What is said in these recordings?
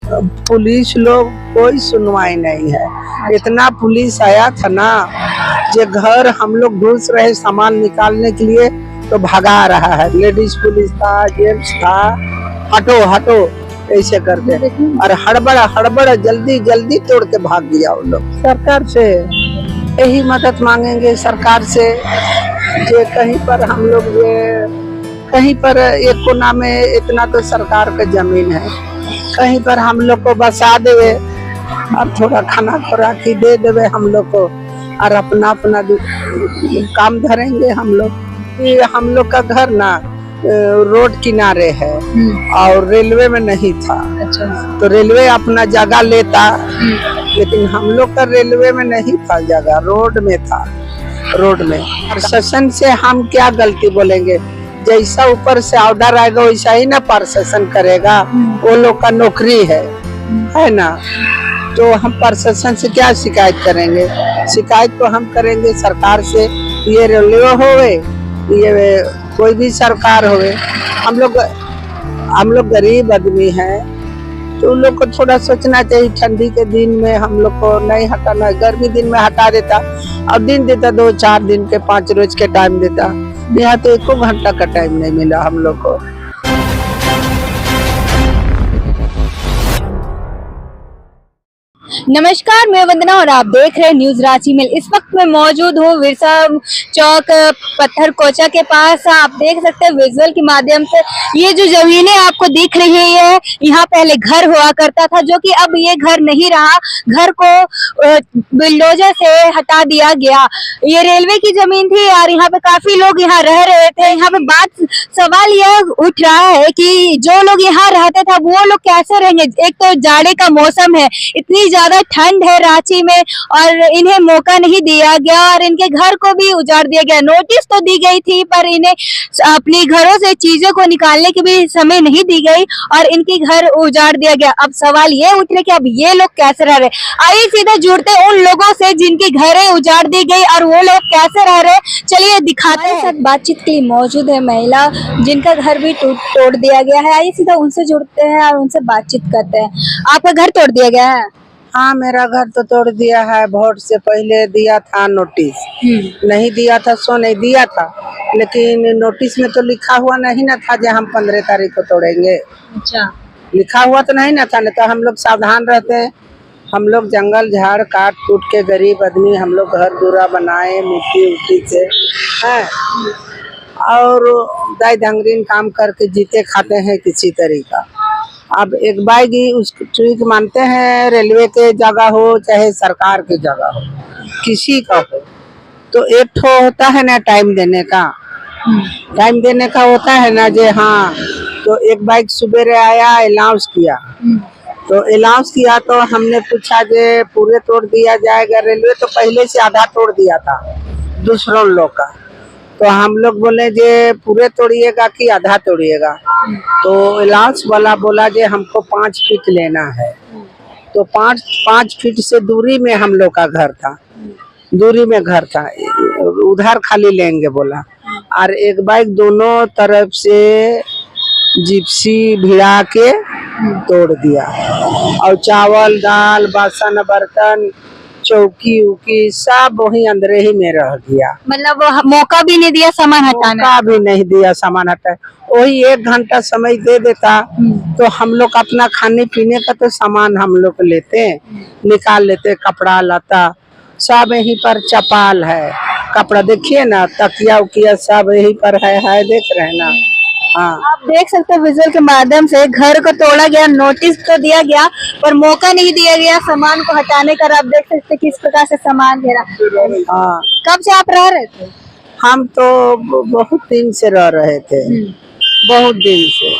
Police लोग कोई सुनवाई नहीं है। इतना पुलिस आया था ना, जो घर हम लोग घुस रहे सामान निकालने के लिए तो भगा रहा है। लेडीज पुलिस था, जेंट्स था, हटो हटो ऐसे करके, और हड़बड़ हड़बड़ जल्दी जल्दी तोड़ के भाग गया उन लोग। सरकार से यही मदद मांगेंगे, सरकार से, जो कहीं पर हम लोग कहीं पर एक कोना में इतना तो सरकार का जमीन है, कहीं पर हम लोग को बसा देवे और थोड़ा खाना खुराकी दे देवे हम लोग को, और अपना अपना काम धरेंगे हम लोग। ये हम लोग का घर ना रोड किनारे है और रेलवे में नहीं था। अच्छा। तो रेलवे अपना जगह लेता, लेकिन हम लोग का रेलवे में नहीं था जगह, रोड में था। रोड में प्रशासन से हम क्या गलती बोलेंगे, जैसा ऊपर से ऑर्डर आएगा वैसा ही ना प्रशासन करेगा। वो लोग का नौकरी है ना। तो हम प्रशासन से क्या शिकायत करेंगे? शिकायत तो हम करेंगे सरकार से। ये रेलवे होवे, ये कोई भी सरकार होवे, हम लोग गरीब आदमी हैं, तो उन लोग को थोड़ा सोचना चाहिए। ठंडी के दिन में हम लोग को नहीं हटाना, गर्मी दिन में हटा देता और दिन देता 2-4 दिन के 5 रोज के टाइम देता। यहाँ तो 1 घंटा का टाइम नहीं मिला हम लोग को। नमस्कार, मैं वंदना और आप देख रहे हैं न्यूज रांची में। इस वक्त मैं मौजूद हूँ विरसा चौक पत्थर कोचा के पास। आप देख सकते हैं विजुअल के माध्यम से ये जो जमीनें आपको दिख रही है, यहाँ पहले घर हुआ करता था, जो कि अब ये घर नहीं रहा। घर को बुलडोजर से हटा दिया गया। ये रेलवे की जमीन थी और यहाँ पे काफी लोग यहाँ रह रहे थे। यहाँ पे सवाल यह उठ रहा है कि जो लोग यहाँ रहते थे वो लोग कैसे रहेंगे? एक तो जाड़े का मौसम है, इतनी ज्यादा ठंड है रांची में, और इन्हें मौका नहीं दिया गया और इनके घर को भी उजाड़ दिया गया। नोटिस तो दी गई थी पर इन्हें अपनी घरों से चीजों को निकालने की भी समय नहीं दी गई और इनके घर उजाड़ दिया गया। अब सवाल ये उठ रहे कि अब ये लोग कैसे रह रहे। आइए सीधा जुड़ते उन लोगों से जिनकी घरें उजाड़ दी गई और वो लोग कैसे रह रहे, चलिए दिखाते हैं। साथ बातचीत के लिए मौजूद है महिला जिनका घर भी तोड़ दिया गया है। आइए सीधा उनसे जुड़ते हैं और उनसे बातचीत करते हैं। आपका घर तोड़ दिया गया है? हाँ, मेरा घर तो तोड़ दिया है। वोट से पहले दिया था नोटिस, नहीं दिया था सो नहीं दिया था, लेकिन नोटिस में तो लिखा हुआ नहीं ना था जो हम 15 तारीख को तोड़ेंगे। अच्छा। लिखा हुआ तो नहीं ना था, नहीं तो हम लोग सावधान रहते हैं। हम लोग जंगल झाड़ काट कूट के गरीब आदमी हम लोग घर दूरा बनाए मिट्टी उट्टी से है, और दाई दंगरीन काम करके जीते खाते हैं किसी तरीका। अब एक बाईगी उसको ठीक मानते हैं, रेलवे के जगह हो चाहे सरकार के जगह हो, किसी का हो, तो एक ठो होता है ना टाइम देने का। टाइम देने का होता है ना जे हाँ, तो एक बाइक सुबेरे आया अनाउंस किया, तो अनाउंस किया तो हमने पूछा जे पूरे तोड़ दिया जाएगा। रेलवे तो पहले से आधा तोड़ दिया था दूसरों लोग का, तो हम लोग बोले जे पूरे तोड़िएगा कि आधा तोड़िएगा। तो अलाउंस वाला बोला जे हमको 5 फीट लेना है, तो 5 फीट से दूरी में हम लोग का घर था, दूरी में घर था, उधर खाली लेंगे बोला। और एक बाइक दोनों तरफ से जिप्सी भिड़ा के तोड़ दिया, और चावल दाल बासन बर्तन चौकी उकी सब वही अंदर ही में रह गया। मतलब मौका भी नहीं दिया सामान हटाने? मौका भी नहीं दिया सामान हटाए। वही 1 घंटा समय दे देता तो हम लोग अपना खाने पीने का तो सामान हम लोग लेते निकाल लेते, कपड़ा लता सब यहीं पर, चपाल है, कपड़ा देखिए ना, तकिया उकिया सब यहीं पर है देख रहे हैं ना। हाँ, आप देख सकते हैं विजुअल के माध्यम से घर को तोड़ा गया, नोटिस तो दिया गया पर मौका नहीं दिया गया सामान को हटाने का। आप देख सकते हैं किस प्रकार से सामान घेरा। हाँ। कब से आप रह रहे थे? हम तो बहुत दिन से रह रहे थे, बहुत दिन से।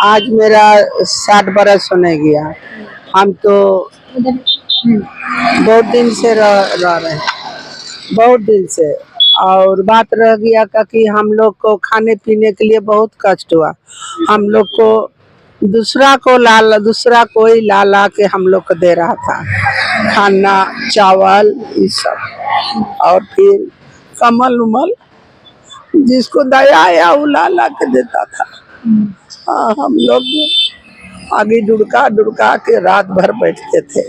आज मेरा 60 बरस होने गया। हम तो बहुत दिन से रह रहे हैं, बहुत दिन से। और बात रह गया कि हम लोग को खाने पीने के लिए बहुत कष्ट हुआ। हम लोग को दूसरा कोई ला के हम लोग को दे रहा था खाना चावल ये सब, और फिर कमल उमल जिसको दया आया वो ला के देता था। हम लोग आगे डुड़का डुड़का के रात भर बैठते थे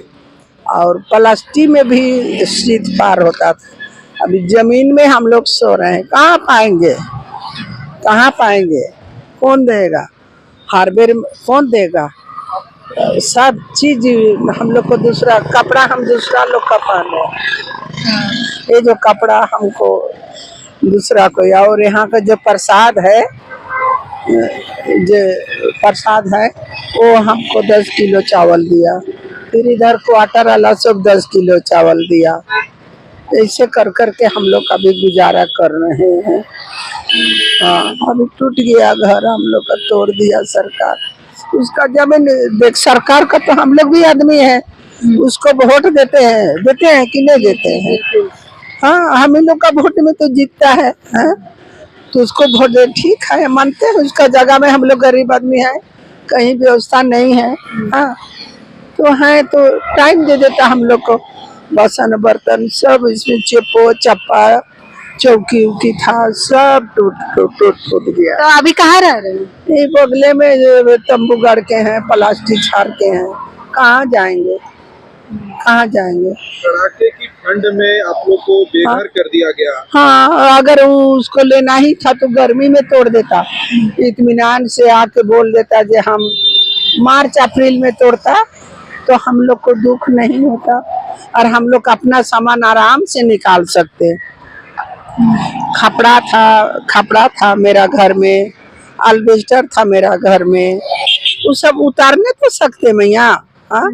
और प्लास्टिक में भी शीत पार होता था। अभी जमीन में हम लोग सो रहे हैं, कहाँ पाएंगे, कहाँ पाएंगे, कौन देगा, हार्वेयर कौन देगा। सब चीज हम लोग को दूसरा कपड़ा, हम दूसरा लोग का पहने, ये जो कपड़ा हमको दूसरा कोई। और यहाँ का जो प्रसाद है, जो प्रसाद है वो हमको 10 किलो चावल दिया। फिर इधर क्वार्टर वाला सब 10 किलो चावल दिया। ऐसे कर कर के हम लोग अभी गुजारा कर रहे हैं। हाँ, अभी टूट गया घर हम लोग का, तोड़ दिया सरकार। उसका जमीन देख, सरकार का तो हम लोग भी आदमी है, उसको वोट देते हैं कि नहीं देते हैं। हाँ, हम इन लोग का वोट में तो जीतता है, हाँ? तो उसको वोट दे, ठीक है, मानते हैं उसका। जगह में हम लोग गरीब आदमी है, कहीं व्यवस्था नहीं है, हाँ, तो है तो टाइम दे देता हम लोग को। बर्तन बर्तन सब इसमें चेपो चप्पा चौकी उकी था, सब टूट गया। तो अभी कहाँ रह रहे हैं? ये बगले में जो तंबू गाड़ के हैं, प्लास्टिक छाड़ के हैं, कहाँ जाएंगे, कहाँ जाएंगे। कड़ाके की ठंड में आप लोग को बेघर कर दिया गया। हाँ, अगर उसको लेना ही था तो गर्मी में तोड़ देता, इत्मीनान से आके बोल देता कि हम मार्च अप्रैल में तोड़ता तो हम लोग को दुख नहीं होता और हम लोग अपना सामान आराम से निकाल सकते। खपड़ा था मेरा घर में, अल्बेस्टर था मेरा घर में, वो सब उतारने तो सकते मैया, हाँ,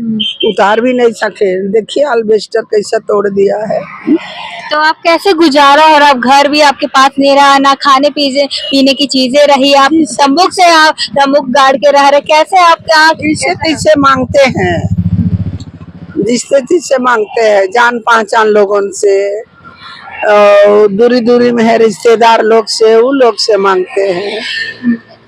उतार भी नहीं सके। देखिए अल्बेस्टर कैसा तोड़ दिया है। तो आप कैसे गुजारा, और अब घर भी आपके पास नहीं रहा, ना खाने पीने की चीजें रही, आप तंबूक से आप तंबूक गाड़ के रह रहे, कैसे आप क्या जिससे तिससे मांगते हैं, जिससे तिससे मांगते हैं, जान पहचान लोगों से, दूरी दूरी में है रिश्तेदार लोग से, वो लोग से मांगते हैं।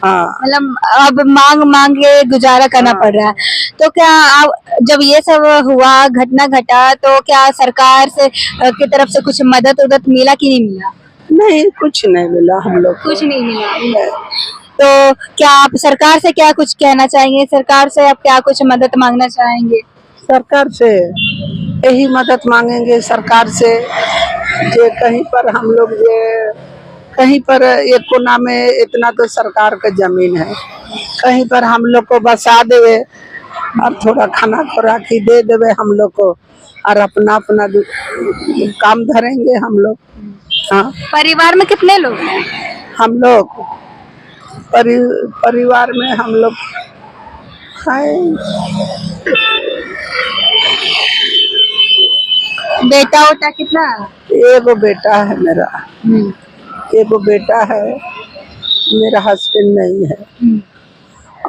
हाँ, मतलब अब मांग मांग के गुजारा करना पड़ रहा है। तो क्या आप, जब ये सब हुआ, घटना घटा, तो क्या सरकार से की तरफ से कुछ मदद मिला कि नहीं मिला? नहीं, कुछ नहीं मिला हम लोग को। कुछ नहीं मिला। नहीं। तो क्या आप सरकार से क्या कुछ कहना चाहेंगे? सरकार से आप क्या कुछ मदद मांगना चाहेंगे? सरकार से यही मदद मांगेंगे सरकार से, जे कहीं पर हम लोग जे कहीं पर एक कोना में इतना तो सरकार का जमीन है, कहीं पर हम लोग को बसा देवे और थोड़ा खाना खुराकी दे देवे हम लोग को, और अपना अपना काम धरेंगे हम लोग। हाँ, परिवार में कितने लोग हैं? हम लोग परिवार में हम लोग हैं, बेटा उटा कितना है? एगो बेटा है मेरा, एगो बेटा है मेरा, हस्बैंड नहीं है,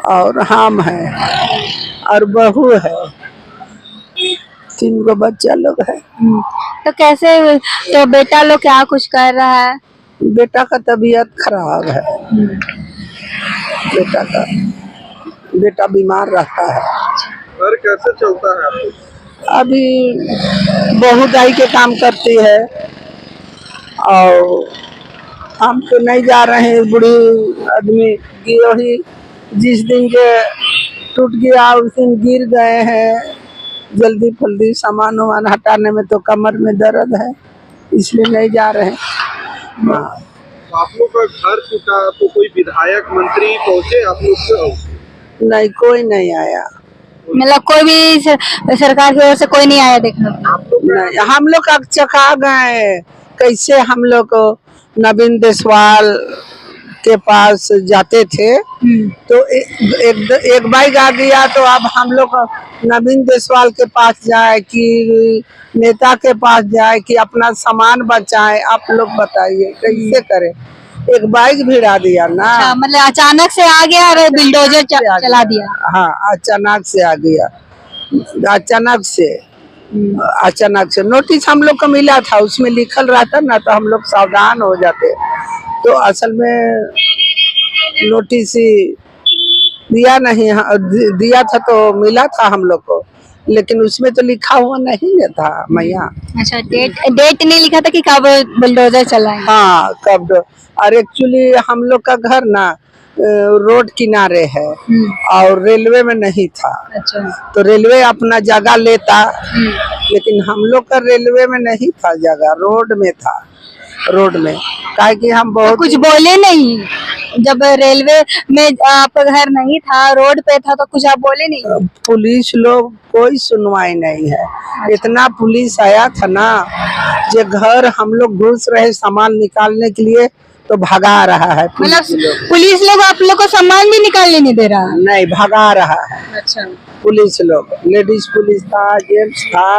और हम है और बहू है, 3 गो बच्चा लोग है। तो कैसे, तो बेटा लोग क्या कुछ कर रहा है? बेटा का तबीयत खराब है, बेटा बीमार रहता है। घर कैसे चलता है आपको? अभी बहू दाई के काम करती है और हम तो नहीं जा रहे हैं, बूढ़ी आदमी वही जिस दिन के टूट गया उस दिन गिर गए हैं, जल्दी फल्दी सामान वामान हटाने में तो कमर में दर्द है, इसलिए नहीं जा रहे हैं। हाँ, आप लोग का घर टूटा तो कोई विधायक मंत्री पहुँचे आप लोग से? नहीं, कोई नहीं आया। मतलब कोई भी सरकार की ओर से कोई नहीं आया देखने? नहीं, हम लोग अब चका गए, कैसे हम लोग को नवीन देसवाल के पास जाते थे तो एक बाइक आ गया, तो अब हम लोग नवीन देसवाल के पास जाए कि नेता के पास जाए कि अपना सामान बचाए, आप लोग बताइए कैसे करें। एक बाइक भिड़ा दिया ना। अच्छा, मतलब अचानक से आ गया और बिल्डोजर चला दिया। हाँ, अचानक से आ गया, अचानक से नोटिस हम लोग को मिला था, उसमें लिखल रहता ना तो हम लोग सावधान हो जाते। तो असल में नोटिस दिया नहीं, दिया था तो मिला था हम लोग को, लेकिन उसमें तो लिखा हुआ नहीं था मैया। अच्छा, डेट नहीं लिखा था कि कब बुलडोजर चलाएंगे? हाँ, कब। और एक्चुअली हम लोग का घर ना रोड किनारे है और रेलवे में नहीं था। अच्छा। तो रेलवे अपना जगह लेता, लेकिन हम लोग का रेलवे में नहीं था जगह, रोड में था। रोड में काहे कि हम तो बहुत कुछ बोले नहीं जब रेलवे में आपका घर नहीं था, रोड पे था, तो कुछ आप बोले नहीं? पुलिस लोग कोई सुनवाई नहीं है। इतना पुलिस आया था ना, जो घर हम लोग घुस रहे सामान निकालने के लिए तो भगा रहा है पुलिस लोग। मतलब पुलिस लोग आप लोग को सामान भी निकालने नहीं दे रहा? नहीं, भगा रहा है अच्छा। पुलिस लोग। लेडीज पुलिस था, जेंट्स था,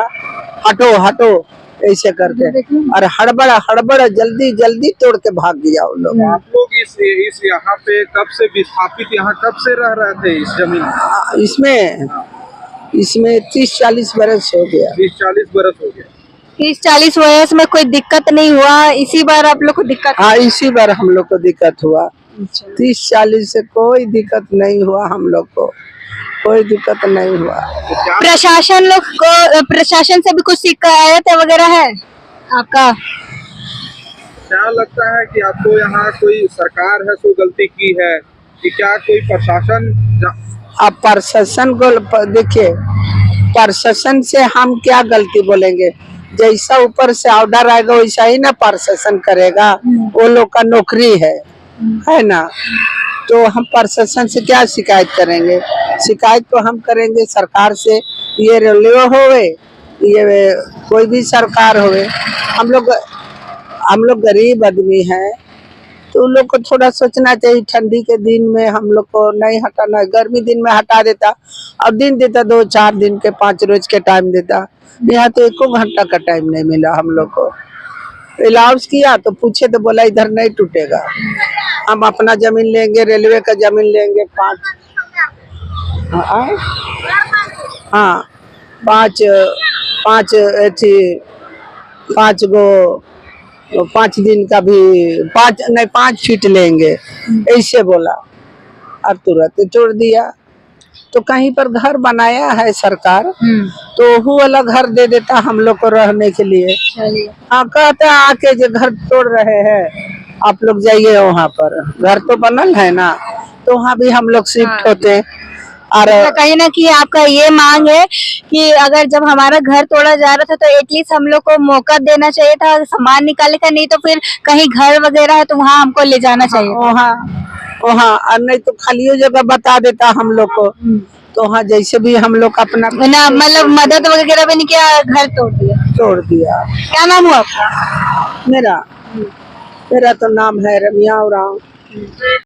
हटो हटो ऐसे करके, और हड़बड़ हड़बड़ जल्दी जल्दी तोड़ के भाग गया वो लोग। आप लोग इस यहाँ पे कब से विस्थापित, यहाँ कब से रह रहे थे इस जमीन में? इसमें 30-40 बरस हो गया। 30-40 बरस हो गया। 30-40 वर्ष में कोई दिक्कत नहीं हुआ, इसी बार आप लोग को दिक्कत? हाँ, इसी बार हम लोग को दिक्कत हुआ। 30-40 से कोई दिक्कत नहीं हुआ, हम लोग को कोई दिक्कत नहीं हुआ। प्रशासन लोग को, प्रशासन से भी कुछ शिकायत वगैरह है आपका? क्या लगता है कि आपको यहाँ कोई सरकार है सो गलती की है कि क्या कोई प्रशासन? अब प्रशासन को देखिए, प्रशासन से हम क्या गलती बोलेंगे? जैसा ऊपर से ऑर्डर आएगा वैसा ही ना प्रशासन करेगा। वो लोग का नौकरी है ना। तो हम प्रशासन से क्या शिकायत करेंगे? शिकायत तो हम करेंगे सरकार से। ये रेलवे होवे, ये कोई भी सरकार होवे, हम लोग गरीब आदमी हैं, तो उन लोग को थोड़ा सोचना चाहिए। ठंडी के दिन में हम लोग को नहीं हटाना, गर्मी दिन में हटा देता और दिन देता 2-4 दिन के 5 रोज के टाइम देता। यहाँ तो 1 घंटा का टाइम नहीं मिला हम लोग को। अलाउंस किया तो पूछे तो बोला इधर नहीं टूटेगा, हम अपना जमीन लेंगे, रेलवे का जमीन लेंगे 5 दिन का भी 5 फीट लेंगे ऐसे बोला और तुरंत तोड़ दिया। तो कहीं पर घर बनाया है सरकार, तो वो वाला घर दे देता हम लोग को रहने के लिए। हाँ, कहते हैं आके जो घर तोड़ रहे हैं आप लोग जाइए, वहाँ पर घर तो बनल है ना, तो वहाँ भी हम लोग शिफ्ट होते हैं। और कहीं ना कहीं आपका ये मांग है कि अगर जब हमारा घर तोड़ा जा रहा था तो एटलीस्ट हम लोग को मौका देना चाहिए था सामान निकालने का, नहीं तो फिर कहीं घर वगैरह है तो वहाँ हमको ले जाना चाहिए। वहाँ और नहीं तो खाली जगह बता देता हम लोग को, तो वहाँ जैसे भी हम लोग अपना ना, मतलब मदद वगैरह भी नहीं किया, घर तोड़ दिया। क्या नाम हुआ आपका? मेरा तो नाम है रमिया उरांव।